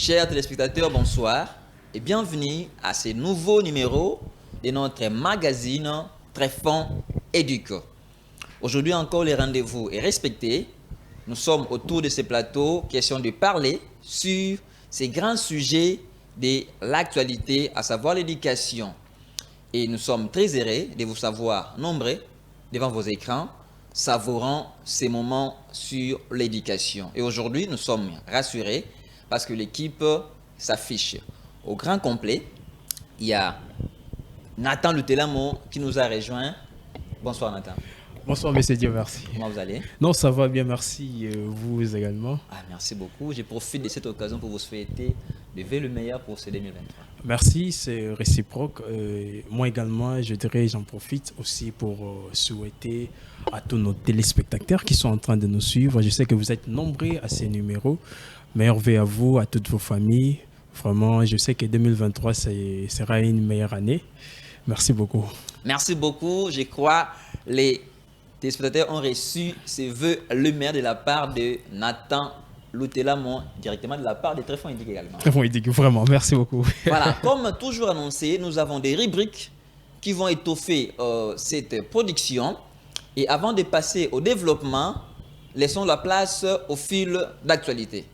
Chers téléspectateurs, bonsoir et bienvenue à ce nouveau numéro de notre magazine Tréfond Éduque. Aujourd'hui encore, le rendez-vous est respecté. Nous sommes autour de ce plateau, question de parler sur ces grands sujets de l'actualité, à savoir l'éducation. Et nous sommes très heureux de vous savoir nombreux devant vos écrans, savourant ces moments sur l'éducation. Et aujourd'hui, nous sommes rassurés parce que l'équipe s'affiche au grand complet. Il y a Nathan Lutelamo qui nous a rejoint. Bonsoir Nathan. Bonsoir Monsieur Dieu, merci. Comment vous allez? Non, ça va bien, merci. Vous également? Merci beaucoup. Je profite de cette occasion pour vous souhaiter de vœux le meilleur pour ce 2023. Merci, c'est réciproque. Moi également, je dirais, j'en profite aussi pour souhaiter à tous nos téléspectateurs qui sont en train de nous suivre. Je sais que vous êtes nombreux à ces numéros. Meilleurs vœux à vous, à toutes vos familles. Vraiment, je sais que 2023 sera une meilleure année. Merci beaucoup. Merci beaucoup. Je crois que les téléspectateurs ont reçu ces vœux le meilleur de la part de Nathan Lutelamo, directement de la part de Tréfond Éduque également. Tréfond Éduque, vraiment, merci beaucoup. Voilà, comme toujours annoncé, nous avons des rubriques qui vont étoffer cette production. Et avant de passer au développement, laissons la place au fil d'actualité.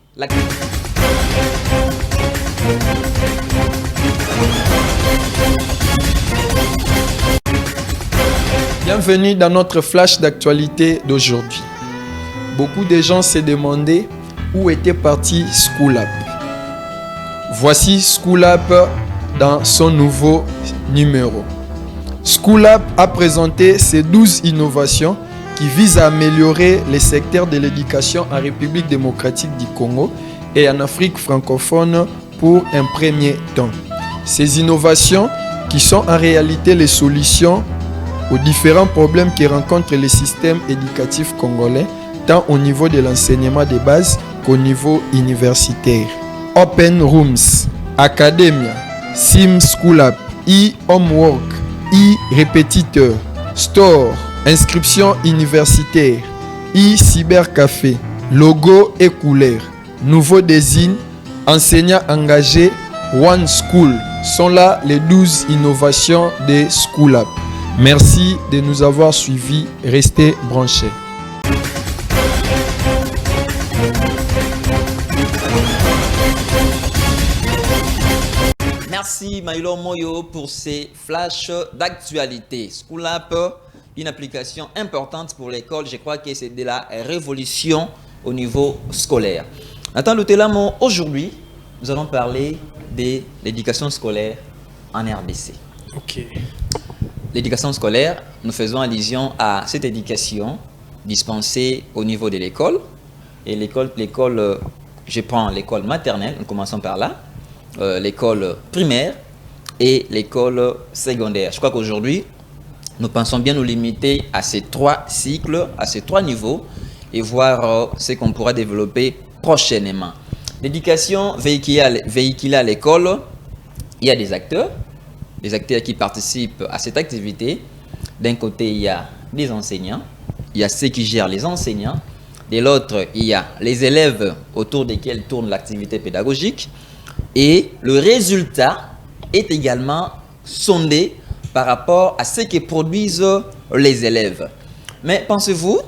Bienvenue dans notre flash d'actualité d'aujourd'hui. Beaucoup de gens se demandaient où était parti School Up. Voici School Up dans son nouveau numéro. School Up a présenté ses 12 innovations qui visent à améliorer les secteurs de l'éducation en République démocratique du Congo et en Afrique francophone pour un premier temps. Ces innovations qui sont en réalité les solutions aux différents problèmes que rencontre le système éducatif congolais, tant au niveau de l'enseignement de base qu'au niveau universitaire. Open Rooms, Academia, Sim School Up, e-Homework, e-Répétiteur, Store, Inscription universitaire, e-Cybercafé, Logo et couleur, Nouveau désigne, Enseignants engagés, One School sont là les 12 innovations de School Up. Merci de nous avoir suivis. Restez branchés. Merci Maïlo Moyo pour ces flashs d'actualité. School Up, une application importante pour l'école. Je crois que c'est de la révolution au niveau scolaire. Nathan Lutelamo, aujourd'hui, nous allons parler de l'éducation scolaire en RDC. Ok. L'éducation scolaire, nous faisons allusion à cette éducation dispensée au niveau de l'école. Et l'école, je prends l'école maternelle, nous commençons par là, l'école primaire et l'école secondaire. Je crois qu'aujourd'hui, nous pensons bien nous limiter à ces 3 cycles, à ces 3 niveaux et voir ce qu'on pourra développer prochainement. L'éducation véhiculée à l'école, il y a des acteurs qui participent à cette activité. D'un côté, il y a des enseignants, il y a ceux qui gèrent les enseignants. De l'autre, il y a les élèves autour desquels tourne l'activité pédagogique. Et le résultat est également sondé par rapport à ce que produisent les élèves. Mais pensez-vous,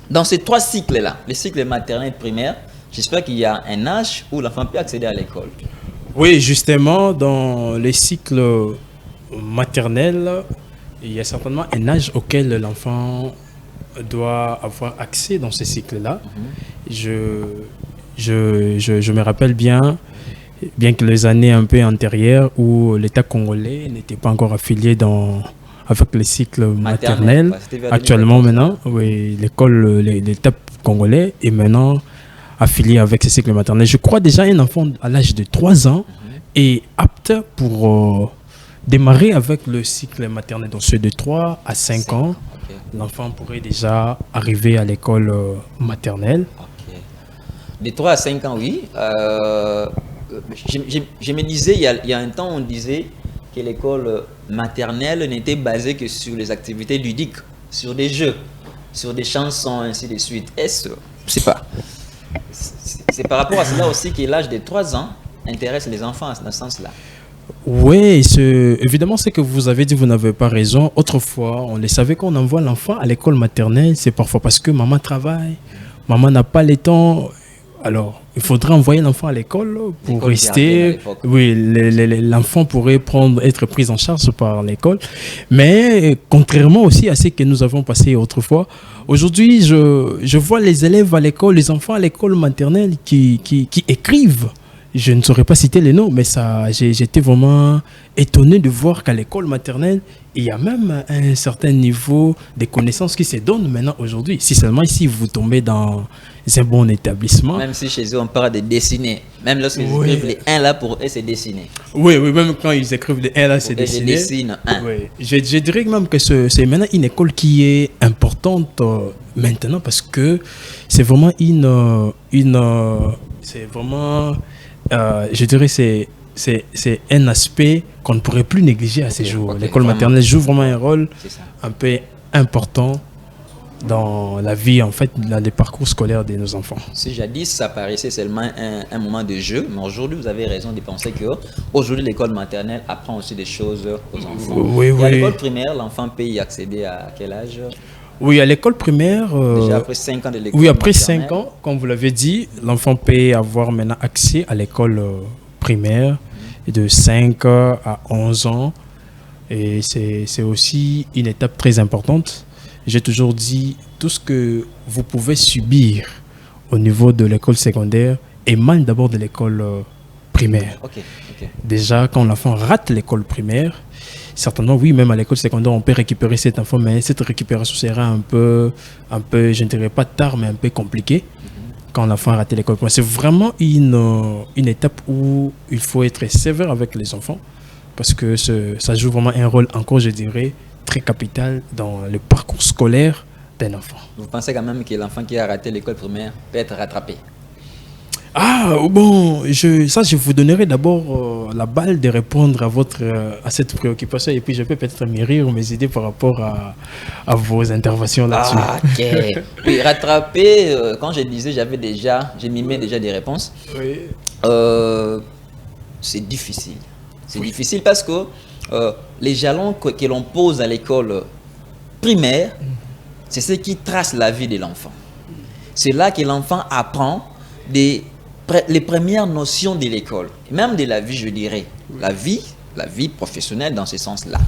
dans ces 3 cycles-là, les cycles maternels et primaires, j'espère qu'il y a un âge où l'enfant peut accéder à l'école. Oui, justement, dans les cycles maternels, il y a certainement un âge auquel l'enfant doit avoir accès dans ces cycles-là. Je me rappelle bien que les années un peu antérieures où l'État congolais n'était pas encore affilié avec les cycles maternels. Actuellement, maintenant, oui, l'État congolais est maintenant affilié avec ces cycles maternels. Je crois déjà un enfant à l'âge de 3 ans est apte pour démarrer avec le cycle maternel. Donc, ceux de 3 à 5 ans, okay. L'enfant pourrait déjà arriver à l'école maternelle. Okay. De 3 à 5 ans, oui. Je me disais, il y a un temps, on disait que l'école maternelle n'était basée que sur les activités ludiques, sur des jeux, sur des chansons, ainsi de suite. Est-ce, je ne sais pas. C'est par rapport à cela aussi que l'âge de 3 ans intéresse les enfants dans ce sens-là. Oui, évidemment, ce que vous avez dit, vous n'avez pas raison. Autrefois, on le savait qu'on envoie l'enfant à l'école maternelle, c'est parfois parce que maman travaille, maman n'a pas le temps. Alors, il faudrait envoyer l'enfant à l'école pour rester. Oui, l'enfant pourrait être pris en charge par l'école. Mais contrairement aussi à ce que nous avons passé autrefois, aujourd'hui, je vois les élèves à l'école, les enfants à l'école maternelle qui écrivent. Je ne saurais pas citer les noms, mais j'étais vraiment étonné de voir qu'à l'école maternelle, il y a même un certain niveau de connaissances qui se donnent maintenant aujourd'hui. Si seulement ici, vous tombez dans un bon établissement. Même si chez eux, on parle de dessiner. Même lorsqu'ils écrivent les 1 là, pour eux, c'est dessiner. Oui, même quand ils écrivent les 1 là, c'est dessiner. Je dessine 1. Oui. Je dirais même que c'est maintenant une école qui est importante maintenant parce que c'est vraiment c'est vraiment... je dirais c'est un aspect qu'on ne pourrait plus négliger à ces jours. L'école maternelle joue vraiment un rôle un peu important dans la vie, en fait, dans les parcours scolaires de nos enfants. Si jadis, ça paraissait seulement un moment de jeu, mais aujourd'hui, vous avez raison de penser qu'aujourd'hui, l'école maternelle apprend aussi des choses aux enfants. Oui. À l'école primaire, l'enfant peut y accéder à quel âge? Oui, à l'école primaire... Déjà après 5 ans de l'école Oui, après maternelle. 5 ans, comme vous l'avez dit, l'enfant peut avoir maintenant accès à l'école primaire de 5 à 11 ans. Et c'est aussi une étape très importante. J'ai toujours dit, tout ce que vous pouvez subir au niveau de l'école secondaire émane d'abord de l'école primaire. Okay. Déjà, quand l'enfant rate l'école primaire, certainement, oui, même à l'école secondaire, on peut récupérer cet enfant, mais cette récupération sera un peu, je ne dirais pas tard, mais un peu compliquée quand l'enfant a raté l'école primaire. C'est vraiment une étape où il faut être sévère avec les enfants parce que ça joue vraiment un rôle encore, je dirais, très capital dans le parcours scolaire d'un enfant. Vous pensez quand même que l'enfant qui a raté l'école primaire peut être rattrapé? Ah, bon, je vous donnerai d'abord la balle de répondre à cette préoccupation et puis je peux peut-être mûrir mes idées par rapport à vos interventions là-dessus. Ah, ok. Oui, rattraper, quand je disais, je mimais déjà des réponses. Oui. C'est difficile. C'est difficile parce que les jalons que l'on pose à l'école primaire, c'est ce qui trace la vie de l'enfant. C'est là que l'enfant apprend les premières notions de l'école, même de la vie, je dirais. La vie professionnelle dans ce sens-là.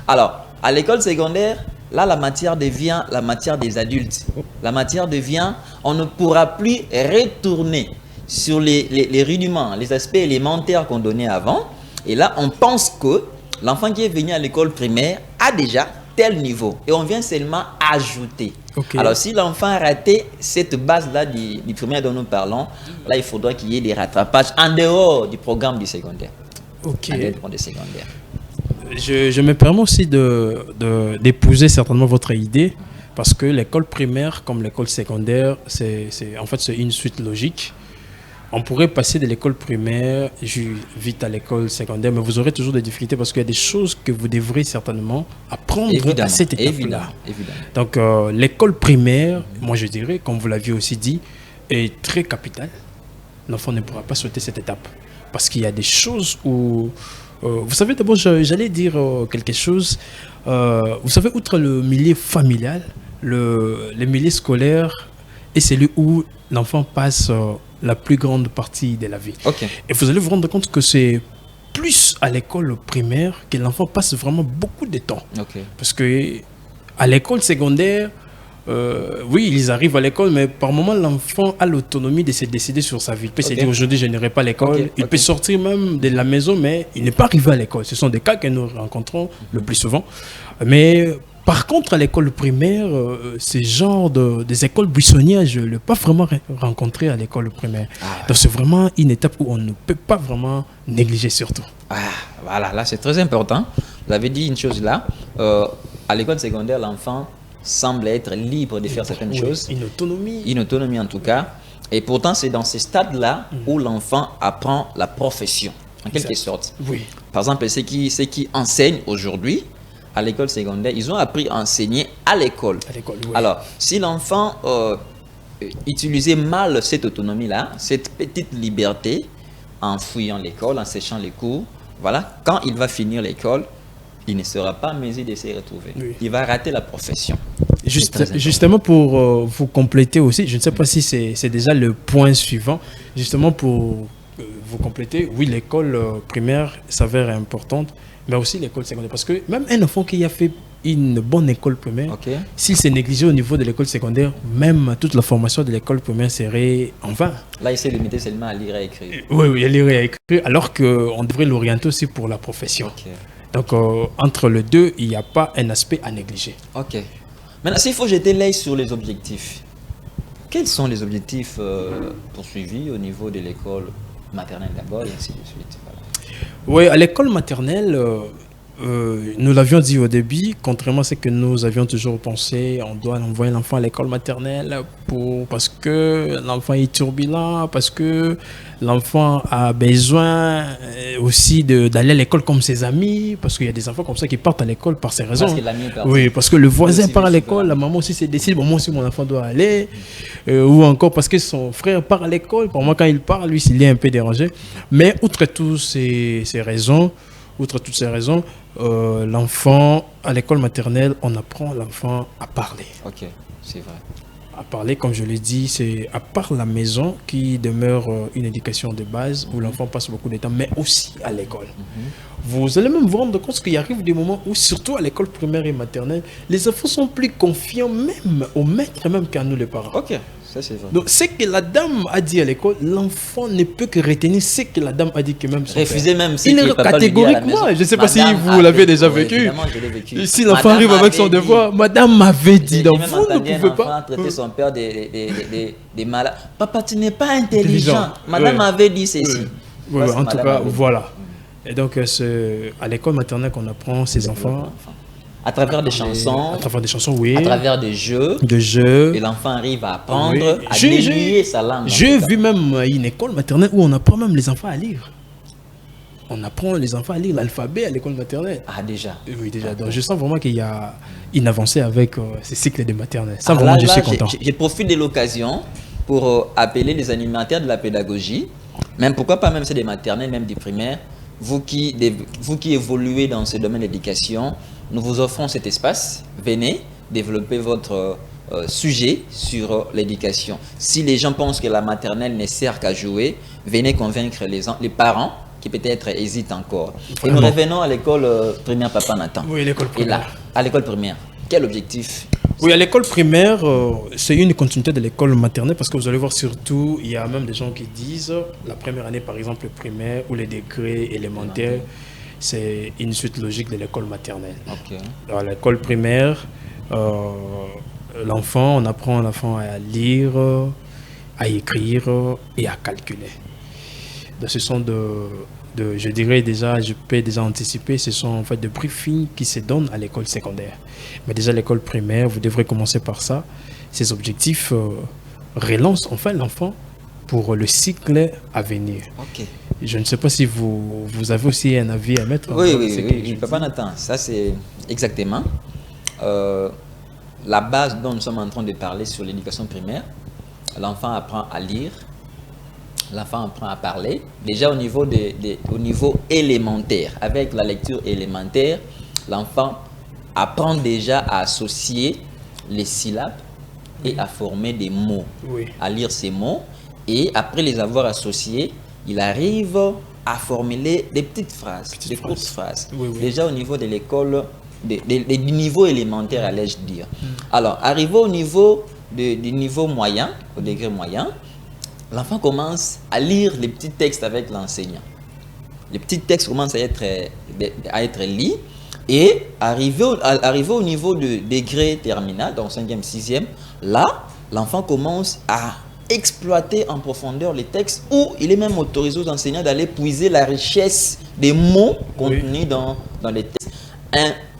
Alors, à l'école secondaire, là, la matière devient la matière des adultes. La matière devient, on ne pourra plus retourner sur les rudiments, les aspects élémentaires qu'on donnait avant. Et là, on pense que l'enfant qui est venu à l'école primaire a déjà tel niveau. Et on vient seulement ajouter. Okay. Alors, si l'enfant a raté cette base-là du primaire dont nous parlons, là, il faudra qu'il y ait des rattrapages en dehors du programme du secondaire. Ok. En dehors du secondaire. Je me permets aussi d'épouser certainement votre idée, parce que l'école primaire, comme l'école secondaire, c'est une suite logique. On pourrait passer de l'école primaire vite à l'école secondaire, mais vous aurez toujours des difficultés parce qu'il y a des choses que vous devrez certainement apprendre à cette étape-là. Donc, l'école primaire, moi je dirais, comme vous l'aviez aussi dit, est très capitale. L'enfant ne pourra pas sauter cette étape parce qu'il y a des choses où... vous savez, d'abord, j'allais dire quelque chose. Vous savez, outre le milieu familial, le milieu scolaire est celui où l'enfant passe... la plus grande partie de la vie. Okay. Et vous allez vous rendre compte que c'est plus à l'école primaire que l'enfant passe vraiment beaucoup de temps. Okay. Parce que à l'école secondaire, oui, ils arrivent à l'école, mais par moment, l'enfant a l'autonomie de se décider sur sa vie. Il peut se dire aujourd'hui, je n'irai pas à l'école. Il peut sortir même de la maison, mais il n'est pas arrivé à l'école. Ce sont des cas que nous rencontrons le plus souvent. Mais par contre, à l'école primaire, ces genres des écoles buissonnières, je ne l'ai pas vraiment rencontré à l'école primaire. Donc, c'est vraiment une étape où on ne peut pas vraiment négliger surtout. Voilà, là, c'est très important. Vous avez dit une chose là. À l'école secondaire, l'enfant semble être libre de faire certaines choses. Une autonomie. Une autonomie en tout cas. Et pourtant, c'est dans ces stades-là où l'enfant apprend la profession, en quelque sorte. Oui. Par exemple, ceux qui enseignent aujourd'hui, à l'école secondaire, ils ont appris à enseigner à l'école. Oui. Alors, si l'enfant utilisait mal cette autonomie-là, cette petite liberté, en fouillant l'école, en séchant les cours. Voilà, quand il va finir l'école, il ne sera pas en mesure de se retrouver. Oui. Il va rater la profession. Justement, pour vous compléter aussi, je ne sais pas si c'est déjà le point suivant, justement pour vous compléter, oui, l'école primaire s'avère importante, mais aussi l'école secondaire. Parce que même un enfant qui a fait une bonne école primaire, s'il s'est négligé au niveau de l'école secondaire, même toute la formation de l'école primaire serait en vain. Là, il s'est limité seulement à lire et écrire. Oui, à lire et écrire, alors qu'on devrait l'orienter aussi pour la profession. Donc, entre les deux, il n'y a pas un aspect à négliger. Ok. Maintenant, s'il faut jeter l'œil sur les objectifs, quels sont les objectifs poursuivis au niveau de l'école maternelle d'abord et ainsi de suite? Oui, à l'école maternelle, nous l'avions dit au début, contrairement à ce que nous avions toujours pensé, on doit envoyer l'enfant à l'école maternelle parce que l'enfant est turbulent, parce que l'enfant a besoin aussi d'aller à l'école comme ses amis, parce qu'il y a des enfants comme ça qui partent à l'école par ces raisons. Parce que l'ami part. Oui, parce que le voisin part à l'école, la maman aussi se décide, bon, moi aussi mon enfant doit aller, ou encore parce que son frère part à l'école, pour moi quand il part, lui il est un peu dérangé. Mais outre toutes ces raisons, l'enfant, à l'école maternelle, on apprend l'enfant à parler. Ok, c'est vrai. À parler, comme je l'ai dit, c'est à part la maison qui demeure une éducation de base où l'enfant passe beaucoup de temps, mais aussi à l'école. Vous allez même vous rendre compte qu'il arrive des moments où, surtout à l'école primaire et maternelle, les enfants sont plus confiants même au maître même qu'à nous les parents. Ok. Ça, c'est vrai. Donc, ce que la dame a dit à l'école, l'enfant ne peut que retenir ce que la dame a dit que même son refuser père. même si il est catégoriquement. Je ne sais pas si vous l'avez déjà vécu. Évidemment, je l'ai vécu. Si l'enfant arrive avec son devoir, madame m'avait dit, donc vous ne pouvez pas traiter son père des malades. Papa, tu n'es pas intelligent. Madame m'avait dit ceci. Oui, en tout cas, voilà. Et donc, c'est à l'école maternelle qu'on apprend ces enfants. À travers des chansons, oui. À travers des jeux. Et l'enfant arrive à apprendre, à délier sa langue. J'ai vu même une école maternelle où on apprend même les enfants à lire. On apprend les enfants à lire l'alphabet à l'école maternelle. Ah, déjà? Oui, déjà. Donc, je sens vraiment qu'il y a une avancée avec ces cycles de maternelle. Ça, vraiment, je suis content. Je profite de l'occasion pour appeler les animateurs de la pédagogie, même pourquoi pas même c'est des maternelles, même des primaires, vous qui évoluez dans ce domaine d'éducation, nous vous offrons cet espace. Venez développer votre sujet sur l'éducation. Si les gens pensent que la maternelle ne sert qu'à jouer, venez convaincre les parents qui peut-être hésitent encore. Vraiment. Et nous revenons à l'école primaire, Papa Nathan. Oui, l'école primaire. Et là, à l'école primaire, quel objectif? Oui, à l'école primaire, c'est une continuité de l'école maternelle parce que vous allez voir surtout, il y a même des gens qui disent la première année, par exemple, primaire ou les degrés élémentaires, c'est une suite logique de l'école maternelle. À l'école primaire, on apprend l'enfant à lire, à écrire et à calculer. Donc, ce sont je dirais déjà, je peux déjà anticiper, ce sont en fait des briefings qui se donnent à l'école secondaire. Mais déjà à l'école primaire, vous devrez commencer par ça. Ces objectifs relancent enfin l'enfant pour le cycle à venir. Je ne sais pas si vous avez aussi un avis à mettre. Oui, Papa Nathan, ça c'est exactement la base dont nous sommes en train de parler sur l'éducation primaire. L'enfant apprend à lire, l'enfant apprend à parler. Déjà au niveau élémentaire, avec la lecture élémentaire, l'enfant apprend déjà à associer les syllabes et à former des mots, à lire ces mots. Et après les avoir associés, il arrive à formuler des petites phrases, des courtes phrases. Déjà au niveau de l'école, du niveau élémentaire, allais-je dire. Alors, arrivé au niveau du niveau moyen, au degré moyen, l'enfant commence à lire les petits textes avec l'enseignant. Les petits textes commencent à être lus. Et arrivé au niveau de degré terminal, donc 5e, 6e, là, l'enfant commence à exploiter en profondeur les textes où il est même autorisé aux enseignants d'aller puiser la richesse des mots contenus dans les textes.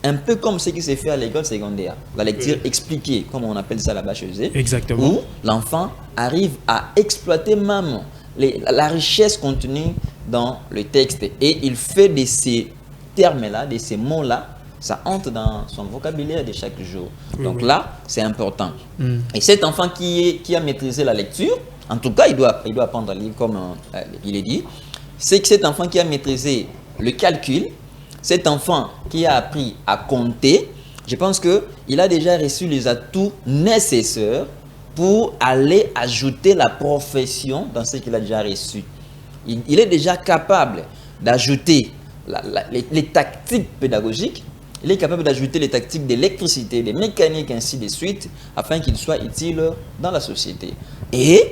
Un peu comme ce qui s'est fait à l'école secondaire, la lecture expliquée, comme on appelle ça là-bas chez eux. Exactement. Où l'enfant arrive à exploiter même la richesse contenue dans le texte. Et il fait de ces termes-là, de ces mots-là, ça entre dans son vocabulaire de chaque jour. Donc là, c'est important. Et cet enfant qui a maîtrisé la lecture, en tout cas, il doit apprendre à lire comme il est dit. c'est que cet enfant qui a maîtrisé le calcul, cet enfant qui a appris à compter, je pense qu'il a déjà reçu les atouts nécessaires pour aller ajouter la profession dans ce qu'il a déjà reçu. Il est déjà capable d'ajouter les tactiques pédagogiques, il est capable d'ajouter les tactiques d'électricité, de mécanique, ainsi de suite, afin qu'il soit utile dans la société. Et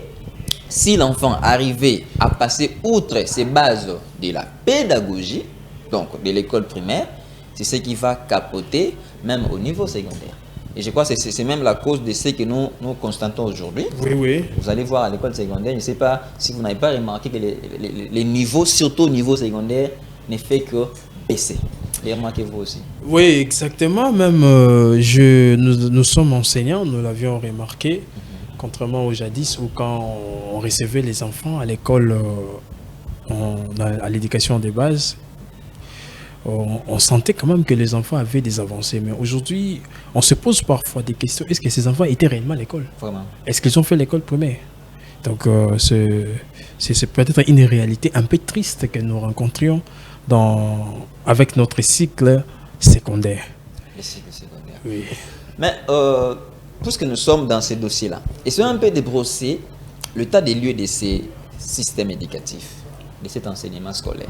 si l'enfant arrivait à passer outre ces bases de la pédagogie, donc de l'école primaire, c'est ce qui va capoter même au niveau secondaire. Et je crois que c'est même la cause de ce que nous constatons aujourd'hui. Oui. Vous allez voir à l'école secondaire, je ne sais pas si vous n'avez pas remarqué que les niveaux, surtout au niveau secondaire, ne fait que baisser. Les remarquez-vous aussi? Oui, exactement. Même nous sommes enseignants, nous l'avions remarqué, contrairement au jadis où quand on recevait les enfants à l'école, à l'éducation des bases, on sentait quand même que les enfants avaient des avancées. Mais aujourd'hui, on se pose parfois des questions. Est-ce que ces enfants étaient réellement à l'école? Vraiment. Est-ce qu'ils ont fait l'école primaire? Donc, c'est peut-être une réalité un peu triste que nous rencontrions avec notre cycle secondaire. Le cycle secondaire. Oui. Mais, puisque nous sommes dans ces dossiers-là, essayons un peu de brosser le tas des lieux de ces systèmes éducatifs, de cet enseignement scolaire.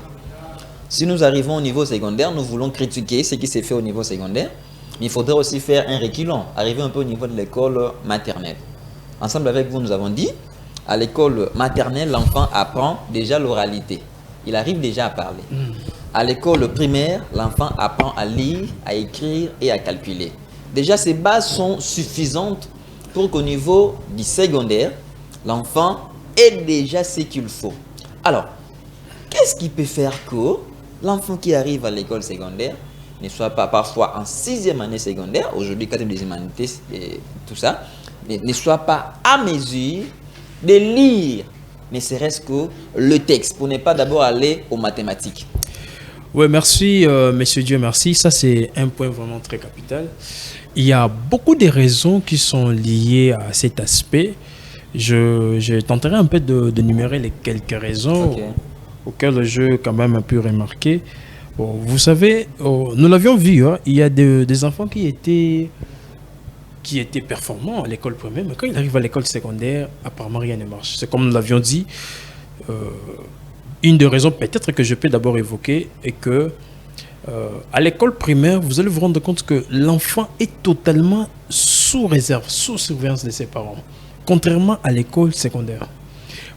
Si nous arrivons au niveau secondaire, nous voulons critiquer ce qui s'est fait au niveau secondaire, mais il faudrait aussi faire un reculon, arriver un peu au niveau de l'école maternelle. Ensemble avec vous, nous avons dit, à l'école maternelle, l'enfant apprend déjà l'oralité. Il arrive déjà à parler. À l'école primaire, l'enfant apprend à lire, à écrire et à calculer. Déjà, ces bases sont suffisantes pour qu'au niveau du secondaire, l'enfant ait déjà ce qu'il faut. Alors, qu'est-ce qui peut faire que l'enfant qui arrive à l'école secondaire ne soit pas parfois en 6e année secondaire, aujourd'hui 4e des humanités et tout ça, ne soit pas à mesure de lire, ne serait-ce que le texte, pour ne pas d'abord aller aux mathématiques? Oui, merci, monsieur Dieu, merci. Ça, c'est un point vraiment très capital. Il y a beaucoup de raisons qui sont liées à cet aspect. Je tenterai un peu de numérer les quelques raisons auxquelles j'ai quand même pu remarquer. Bon, vous savez, nous l'avions vu, hein, il y a des enfants qui étaient performants à l'école primaire, mais quand ils arrivent à l'école secondaire, apparemment rien ne marche. C'est comme nous l'avions dit, une des raisons peut-être que je peux d'abord évoquer est que à l'école primaire, vous allez vous rendre compte que l'enfant est totalement sous réserve, sous surveillance de ses parents, contrairement à l'école secondaire.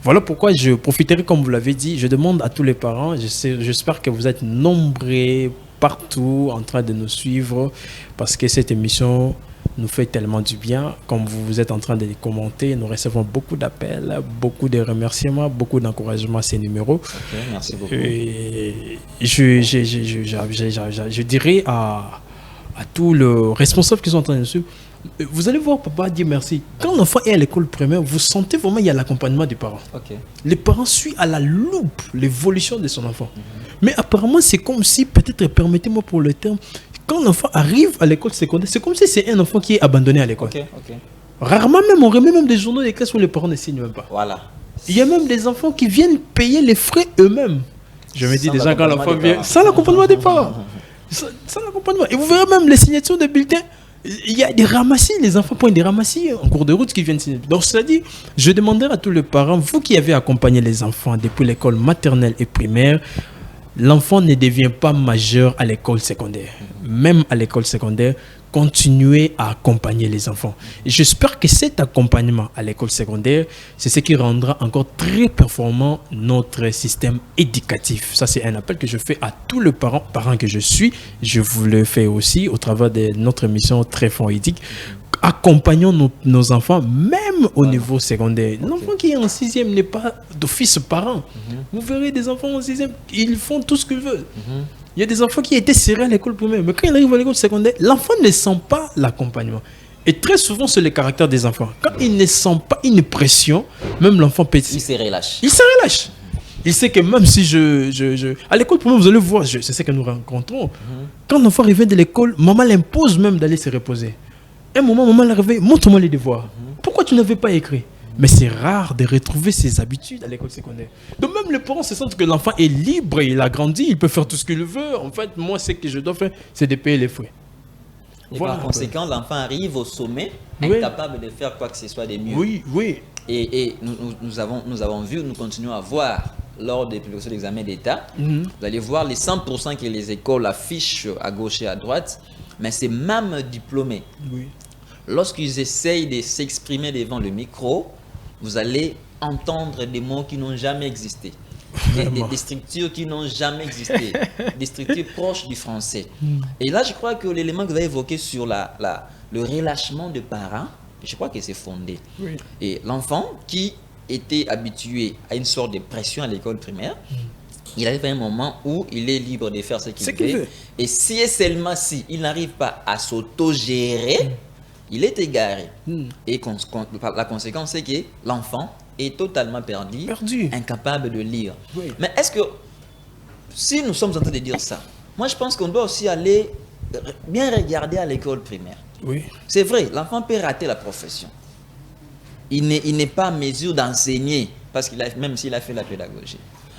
Voilà pourquoi je profiterai, comme vous l'avez dit, je demande à tous les parents, j'espère que vous êtes nombreux partout en train de nous suivre, parce que cette émission nous fait tellement du bien. Comme vous êtes en train de les commenter, nous recevons beaucoup d'appels, beaucoup de remerciements, beaucoup d'encouragements à ces numéros. Okay, merci beaucoup. Et je dirais à tous les responsables qui sont en train de nous suivre, vous allez voir papa dire merci. Quand l'enfant est à l'école primaire, vous sentez vraiment qu'il y a l'accompagnement du parent. Okay. Les parents suivent à la loupe l'évolution de son enfant. Mais apparemment, c'est comme si, peut-être, permettez-moi pour le terme, quand l'enfant arrive à l'école secondaire, c'est comme si c'est un enfant qui est abandonné à l'école. Rarement même, on remet même des journaux de classe où les parents ne signent même pas. Voilà. Il y a même des enfants qui viennent payer les frais eux-mêmes. Je me dis déjà quand l'enfant vient, sans l'accompagnement des parents. Sans l'accompagnement. Et vous verrez même les signatures de bulletins. Il y a des ramassis, les enfants prennent des ramassis en cours de route qui viennent signer. Donc, c'est-à-dire, je demanderai à tous les parents, vous qui avez accompagné les enfants depuis l'école maternelle et primaire, l'enfant ne devient pas majeur à l'école secondaire. Même à l'école secondaire, continuez à accompagner les enfants. Et j'espère que cet accompagnement à l'école secondaire, c'est ce qui rendra encore très performant notre système éducatif. Ça, c'est un appel que je fais à tous les parents que je suis. Je vous le fais aussi au travers de notre émission Très Fond Éthique. Accompagnons nos enfants, même au niveau secondaire. L'enfant qui est en 6e n'est pas d'office parent. Vous verrez des enfants en 6e, ils font tout ce qu'ils veulent. Il y a des enfants qui étaient serrés à l'école primaire, mais quand ils arrivent à l'école secondaire, l'enfant ne sent pas l'accompagnement. Et très souvent, c'est le caractère des enfants. Quand il ne sent pas une pression, même l'enfant peut... Il se relâche. Il se relâche. Il sait que même si à l'école primaire, vous allez voir, c'est ce que nous rencontrons. Quand l'enfant revient de l'école, maman l'impose même d'aller se reposer. Un moment, maman l'a réveille, montre-moi les devoirs. Pourquoi tu n'avais pas écrit? Mais c'est rare de retrouver ces habitudes à l'école secondaire. Donc même les parents se sentent que l'enfant est libre, il a grandi, il peut faire tout ce qu'il veut. En fait, moi, ce que je dois faire, c'est de payer les frais. Et Voilà par un conséquent, l'enfant arrive au sommet, Oui. incapable de faire quoi que ce soit de mieux. Oui, oui. Et nous avons vu, nous continuons à voir lors des publications d'examen d'État, Mhm. vous allez voir les 100% que les écoles affichent à gauche et à droite, mais c'est même diplômés. Oui. Lorsqu'ils essayent de s'exprimer devant le micro, vous allez entendre des mots qui n'ont jamais existé. Des structures qui n'ont jamais existé. Des structures proches du français. Et là, je crois que l'élément que vous avez évoqué sur le relâchement de parents, je crois que c'est fondé. Oui. Et l'enfant qui était habitué à une sorte de pression à l'école primaire, il arrive à un moment où il est libre de faire ce Ce qu'il qu'il veut. veut. Et si et seulement si il n'arrive pas à s'auto-gérer, il est égaré. Et la conséquence, c'est que l'enfant est totalement perdu, Perdu. incapable de lire. Oui. Mais est-ce que, si nous sommes en train de dire ça, moi je pense qu'on doit aussi aller bien regarder à l'école primaire. Oui. C'est vrai, l'enfant peut rater la profession. Il n'est pas en mesure d'enseigner, parce qu'il même s'il a fait la pédagogie.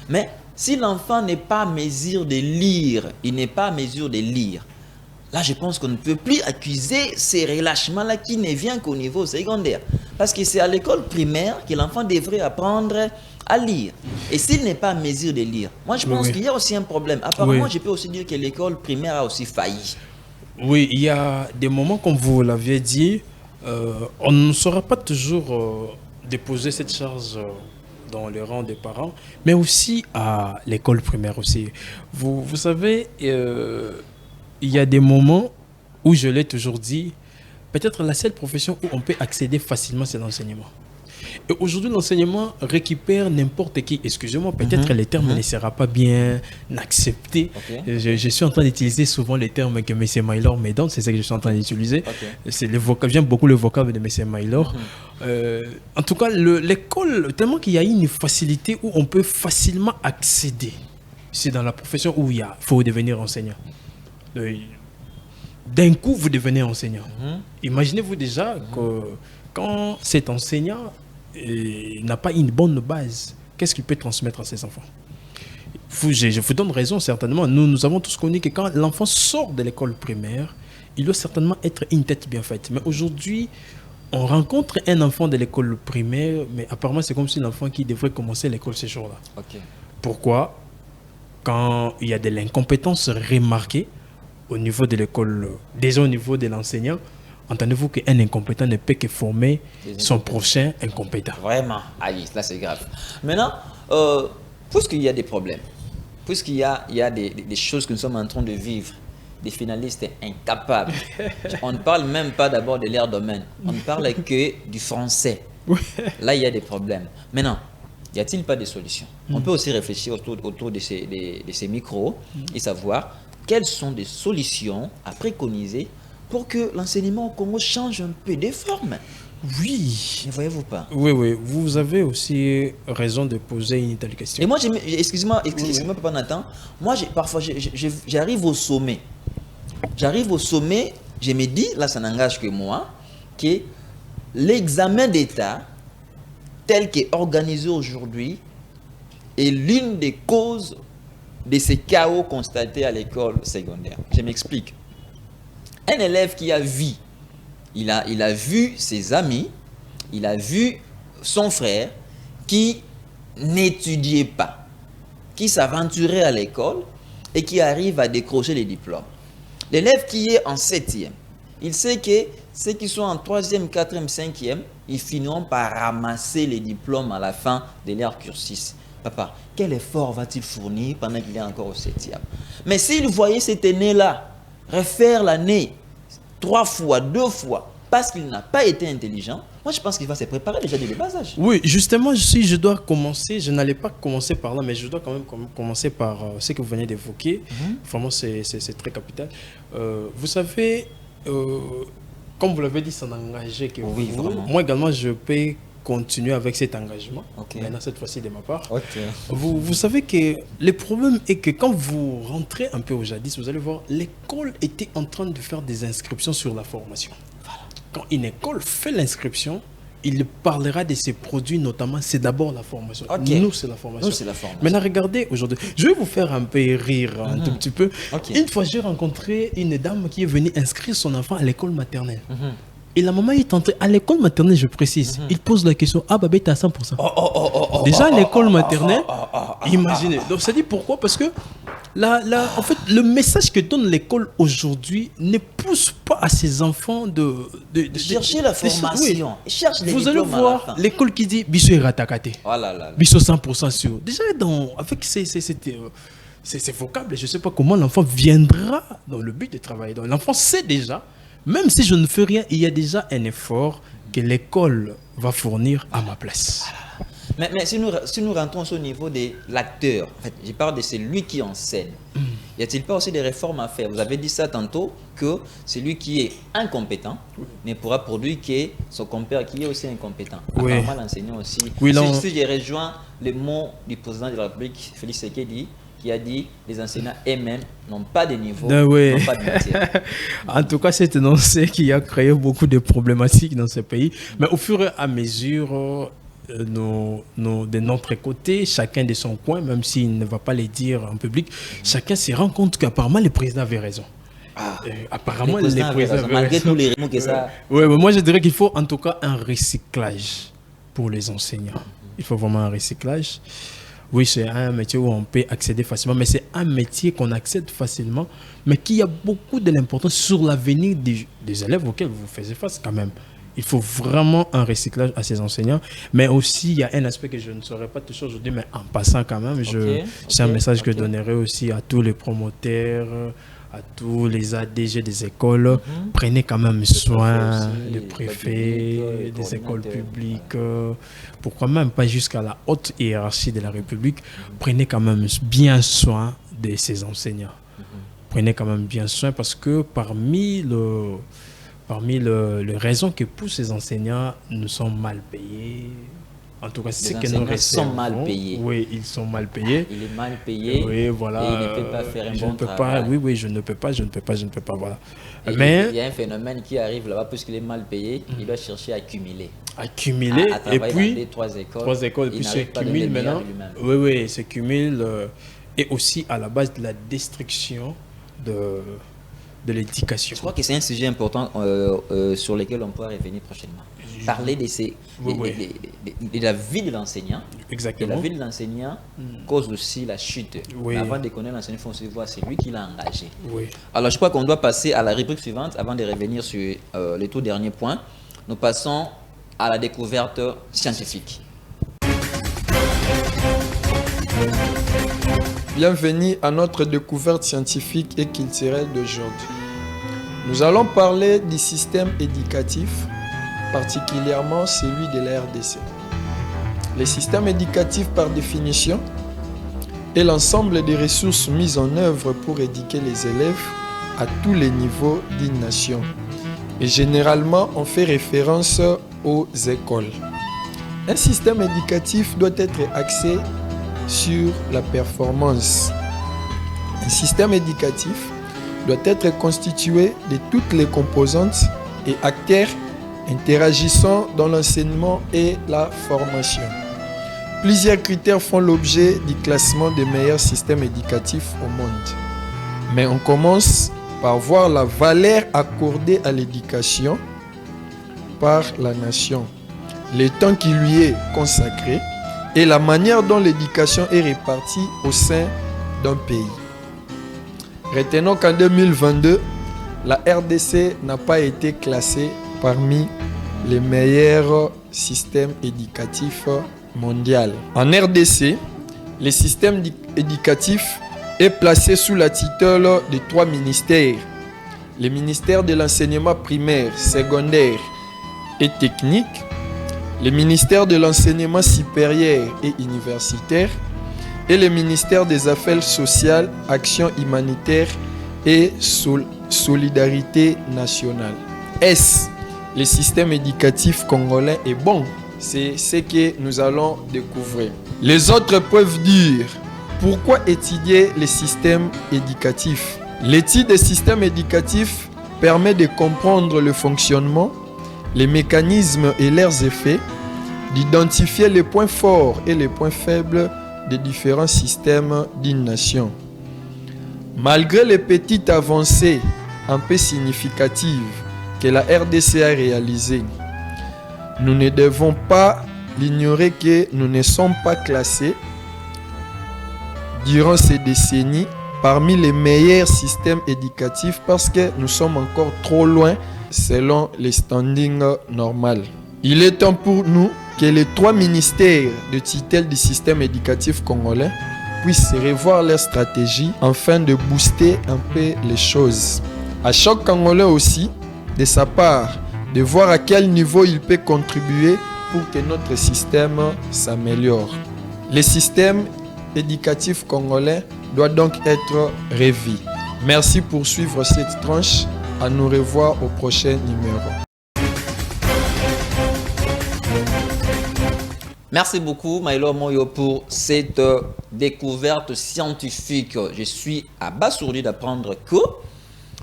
Mais si l'enfant n'est pas en mesure de lire, il n'est pas en mesure de lire, là je pense qu'on ne peut plus accuser ces relâchements-là qui ne viennent qu'au niveau secondaire. Parce que c'est à l'école primaire que l'enfant devrait apprendre à lire. Et s'il n'est pas en mesure de lire, moi je pense Oui. qu'il y a aussi un problème. Apparemment, Oui. je peux aussi dire que l'école primaire a aussi failli. Oui, il y a des moments, comme vous l'aviez dit, on ne saura pas toujours déposer cette charge dans les rangs des parents, mais aussi à l'école primaire aussi. Vous savez, il y a des moments où je l'ai toujours dit, peut-être la seule profession où on peut accéder facilement, c'est l'enseignement. Et aujourd'hui, l'enseignement récupère n'importe qui. Excusez-moi, peut-être le terme ne sera pas bien accepté. Ok. Je suis en train d'utiliser souvent les termes que M. Maylor me donne. C'est ça que je suis en train d'utiliser. C'est le vocable. J'aime beaucoup le vocable de M. Maylor. En tout cas, l'école, tellement qu'il y a une facilité où on peut facilement accéder. C'est dans la profession où il faut devenir enseignant. D'un coup, vous devenez enseignant. Imaginez-vous déjà que quand cet enseignant n'a pas une bonne base, qu'est-ce qu'il peut transmettre à ses enfants? Je vous donne raison, certainement. Nous avons tous connu que quand l'enfant sort de l'école primaire, il doit certainement être une tête bien faite. Mais aujourd'hui, on rencontre un enfant de l'école primaire, mais apparemment, c'est comme si l'enfant qui devrait commencer l'école ce jour-là. Ok. Pourquoi? Quand il y a de l'incompétence remarquée au niveau de l'école, déjà au niveau de l'enseignant, entendez-vous qu'un incompétent ne peut que former son prochain incompétent. Vraiment, aïe, là c'est grave. Maintenant, puisqu'il y a des problèmes, puisqu'il y a des choses que nous sommes en train de vivre, des finalistes incapables, on ne parle même pas d'abord de leur domaine, on ne parle que du français. Là, il y a des problèmes. Maintenant, y a-t-il pas de solutions? On peut aussi réfléchir autour de ces micros et savoir quelles sont des solutions à préconiser pour que l'enseignement au Congo change un peu de forme. Oui. Ne voyez-vous pas? Oui, vous avez aussi raison de poser une telle question. Et moi, excuse-moi, Papa Nathan, moi, parfois, j'arrive au sommet. J'arrive au sommet, je me dis, là, ça n'engage que moi, que l'examen d'État, tel qu'est organisé aujourd'hui, est l'une des causes de ces chaos constatés à l'école secondaire. Je m'explique. Un élève qui a vu, il a vu ses amis, il a vu son frère qui n'étudiait pas, qui s'aventurait à l'école et qui arrive à décrocher les diplômes. L'élève qui est en 7e, il sait que ceux qui sont en 3e, 4e, 5e, ils finiront par ramasser les diplômes à la fin de leur cursus. Papa, quel effort va-t-il fournir pendant qu'il est encore au 7e? Mais s'il voyait cet aîné-là refaire l'année 3 fois, 2 fois, parce qu'il n'a pas été intelligent, moi je pense qu'il va se préparer déjà dès le bas âge. Oui, justement, si je dois commencer, je n'allais pas commencer par là, mais je dois quand même commencer par ce que vous venez d'évoquer. Vraiment, c'est très capital. Vous savez, comme vous l'avez dit, c'est un engagé que Oui, vous. vraiment. Moi également, je peux continuer avec cet engagement. Ok. Maintenant, cette fois-ci de ma part. Ok. Vous savez que le problème est que quand vous rentrez un peu au jadis, vous allez voir, l'école était en train de faire des inscriptions sur la formation. Quand une école fait l'inscription, il parlera de ces produits, notamment, c'est d'abord la formation. Ok. Nous, c'est la formation. Nous, c'est la formation. Maintenant, regardez aujourd'hui. Je vais vous faire un peu rire un tout petit peu. Ok. Une fois, j'ai rencontré une dame qui est venue inscrire son enfant à l'école maternelle. Mhm. Et la maman est entrée à l'école maternelle, je précise. Il pose la question, ah, Babé, t'es à 100%. Déjà, à l'école maternelle, imaginez. Donc, ça dit pourquoi? Parce que en fait, le message que donne l'école aujourd'hui ne pousse pas à ses enfants de chercher la formation. oui. Cherche les Vous allez diplômes à la voir fin. l'école qui dit Bissot est ratakate. Oh là là. Bissot 100% sûr. Déjà, avec ces vocables, je ne sais pas comment l'enfant viendra dans le but de travailler. Donc, l'enfant sait déjà, même si je ne fais rien, il y a déjà un effort que l'école va fournir à ma place. Mais si nous rentrons au niveau de l'acteur, en fait, je parle de celui qui enseigne. Y a-t-il pas aussi des réformes à faire? Vous avez dit ça tantôt, que celui qui est incompétent ne pourra produire que son compère qui est aussi incompétent. Oui. Apparemment, l'enseignant aussi. Oui, si j'ai rejoint le mot du président de la République, Félix Tshisekedi, qui a dit les enseignants eux-mêmes n'ont pas de niveau, Oui. n'ont pas de matière. En tout cas, c'est énoncé qui a créé beaucoup de problématiques dans ce pays. Mais au fur et à mesure, de notre côté, chacun de son coin, même s'il ne va pas les dire en public, chacun se rend compte qu'apparemment le président avait raison. Apparemment, le président avait raison. Malgré tous les remous que ça... Oui, mais moi je dirais qu'il faut en tout cas un recyclage pour les enseignants. Il faut vraiment un recyclage. Oui, c'est un métier où on peut accéder facilement, mais c'est un métier qu'on accède facilement, mais qui a beaucoup de l'importance sur l'avenir des élèves auxquels vous faites face quand même. Il faut vraiment un recyclage à ces enseignants. Mais aussi, il y a un aspect que je ne saurais pas toucher aujourd'hui, mais en passant quand même, c'est un message que je donnerai aussi à tous les promoteurs, à tous les ADG des écoles. Prenez quand même soin des préfets, des écoles publiques. Pourquoi même pas jusqu'à la haute hiérarchie de la République. Prenez quand même bien soin de ces enseignants. Prenez quand même bien soin parce que parmi les raisons qui poussent ces enseignants, nous sommes mal payés. En tout cas, c'est que nous sont mal payés. Oui, ils sont mal payés. Il est mal payé. Oui, voilà. Et il ne peut pas faire un bon travail. Oui, je ne peux pas, voilà. Et mais il y a un phénomène qui arrive là-bas, puisqu'il est mal payé, il doit chercher à accumuler. Et puis, trois écoles, puis se cumule maintenant. Oui, se cumule. Et aussi à la base de la destruction de l'éducation. Je crois que c'est un sujet important sur lequel on pourra revenir prochainement. Parler de la vie de l'enseignant. Exactement. Et la vie de l'enseignant cause aussi la chute. Oui. Mais avant de connaître l'enseignant, il faut aussi voir c'est lui qui l'a engagé. Oui. Alors je crois qu'on doit passer à la rubrique suivante avant de revenir sur les tout derniers points. Nous passons à la découverte scientifique. Bienvenue à notre découverte scientifique et culturelle d'aujourd'hui. Nous allons parler du système éducatif, particulièrement celui de la RDC. Le système éducatif, par définition, est l'ensemble des ressources mises en œuvre pour éduquer les élèves à tous les niveaux d'une nation. Et généralement, on fait référence aux écoles. Un système éducatif doit être axé sur la performance. Un système éducatif doit être constitué de toutes les composantes et acteurs interagissant dans l'enseignement et la formation. Plusieurs critères font l'objet du classement des meilleurs systèmes éducatifs au monde. Mais on commence par voir la valeur accordée à l'éducation par la nation, le temps qui lui est consacré et la manière dont l'éducation est répartie au sein d'un pays. Retenons qu'en 2022, la RDC n'a pas été classée parmi les meilleurs systèmes éducatifs mondiaux. En RDC, le système éducatif est placé sous la tutelle de 3 ministères. Le ministère de l'enseignement primaire, secondaire et technique, le ministère de l'enseignement supérieur et universitaire et le ministère des Affaires sociales, Action humanitaire et solidarité nationale. Est-ce le système éducatif congolais est bon? C'est ce que nous allons découvrir. Les autres peuvent dire pourquoi étudier les systèmes éducatifs. L'étude des systèmes éducatifs permet de comprendre le fonctionnement, les mécanismes et leurs effets, d'identifier les points forts et les points faibles des différents systèmes d'une nation. Malgré les petites avancées un peu significatives que la RDC a réalisées, nous ne devons pas l'ignorer que nous ne sommes pas classés durant ces décennies parmi les meilleurs systèmes éducatifs parce que nous sommes encore trop loin selon les standings normaux. Il est temps pour nous que les 3 ministères de tutelle du système éducatif congolais puissent revoir leur stratégie afin de booster un peu les choses. À chaque Congolais aussi, de sa part, de voir à quel niveau il peut contribuer pour que notre système s'améliore. Le système éducatif congolais doit donc être revu. Merci pour suivre cette tranche. À nous revoir au prochain numéro. Merci beaucoup, Maïlo Moyo, pour cette découverte scientifique. Je suis abasourdi d'apprendre que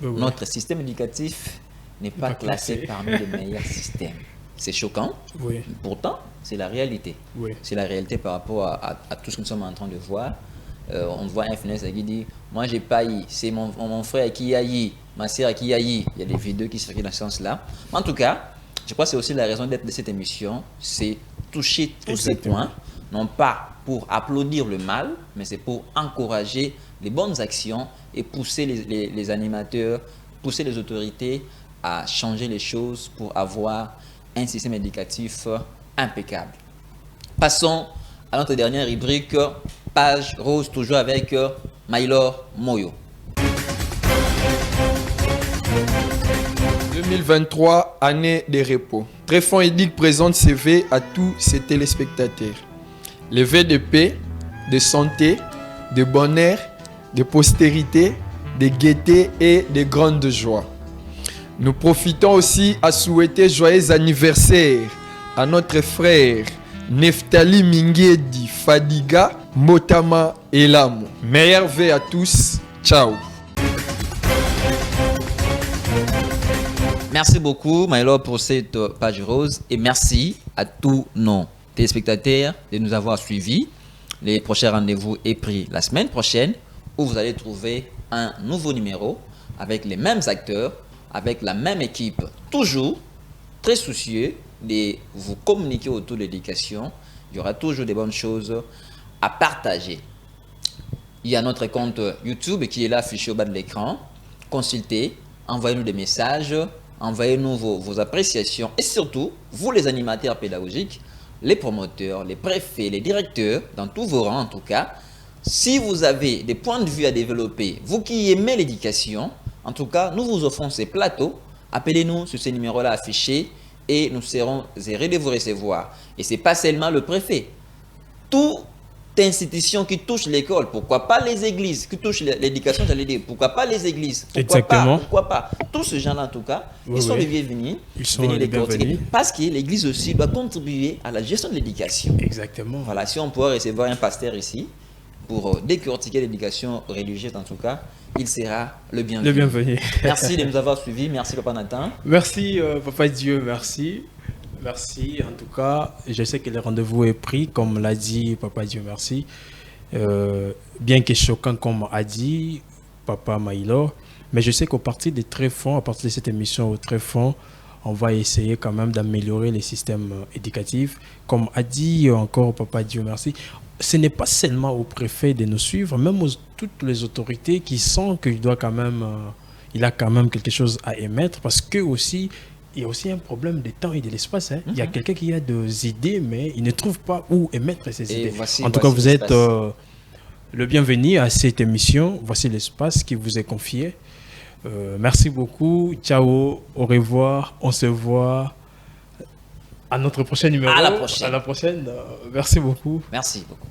notre système éducatif n'est pas classé parmi les meilleurs systèmes. C'est choquant. Oui. Pourtant, c'est la réalité. Oui. C'est la réalité par rapport à tout ce que nous sommes en train de voir. On voit un FNS qui dit « Moi, j'ai pas eu. C'est mon frère qui a eu. Ma sœur qui a eu. » Il y a des vidéos qui circulent dans ce sens-là. En tout cas, je crois que c'est aussi la raison d'être de cette émission. C'est toucher tous ces points, non pas pour applaudir le mal, mais c'est pour encourager les bonnes actions et pousser les animateurs, pousser les autorités à changer les choses pour avoir un système éducatif impeccable. Passons à notre dernière rubrique, page rose, toujours avec Maïlor Moyo. 2023, année de repos. Tréfonds Édic présente ses vœux à tous ses téléspectateurs. Les vœux de paix, de santé, de bonheur, de postérité, de gaieté et de grande joie. Nous profitons aussi à souhaiter joyeux anniversaire à notre frère Neftali Mingiedi Fadiga Motama Elamo. Meilleurs vœux à tous. Ciao. Merci beaucoup, Maïlo, pour cette page rose. Et merci à tous nos téléspectateurs de nous avoir suivis. Le prochain rendez-vous est pris la semaine prochaine où vous allez trouver un nouveau numéro avec les mêmes acteurs, avec la même équipe, toujours très soucieux de vous communiquer autour de l'éducation. Il y aura toujours des bonnes choses à partager. Il y a notre compte YouTube qui est là affiché au bas de l'écran. Consultez, envoyez-nous des messages, envoyez-nous vos appréciations et surtout, vous les animateurs pédagogiques, les promoteurs, les préfets, les directeurs, dans tous vos rangs en tout cas, si vous avez des points de vue à développer, vous qui aimez l'éducation, en tout cas, nous vous offrons ces plateaux. Appelez-nous sur ces numéros-là affichés et nous serons heureux de vous recevoir. Et ce n'est pas seulement le préfet. Toute institution qui touche l'école, pourquoi pas les églises, qui touchent l'éducation, j'allais dire, pourquoi pas les églises, pourquoi pas tous ces gens-là en tout cas, ils sont les bienvenus. Ils sont les bienvenus. Parce que l'église aussi doit contribuer à la gestion de l'éducation. Exactement. Voilà, si on pourrait recevoir un pasteur ici, pour décortiquer l'éducation religieuse en tout cas, il sera le bienvenu. Le bienvenu. Merci de nous avoir suivis. Merci Papa Nathan. Merci Papa Dieu, merci. Merci en tout cas. Je sais que le rendez-vous est pris, comme l'a dit Papa Dieu, merci. Bien que choquant comme a dit Papa Maïlo, mais je sais qu'au partir des tréfonds, à partir de cette émission au tréfonds, on va essayer quand même d'améliorer les systèmes éducatifs. Comme a dit encore Papa Dieu, merci. Ce n'est pas seulement au préfet de nous suivre, même toutes les autorités qui sentent qu'il doit quand même, il a quand même quelque chose à émettre, parce que aussi, il y a aussi un problème de temps et de l'espace. Hein. Il y a quelqu'un qui a des idées, mais il ne trouve pas où émettre ses idées. En tout cas, vous êtes le bienvenu à cette émission. Voici l'espace qui vous est confié. Merci beaucoup. Ciao, au revoir. On se voit à notre prochain numéro. À la prochaine. À la prochaine. Merci beaucoup. Merci beaucoup.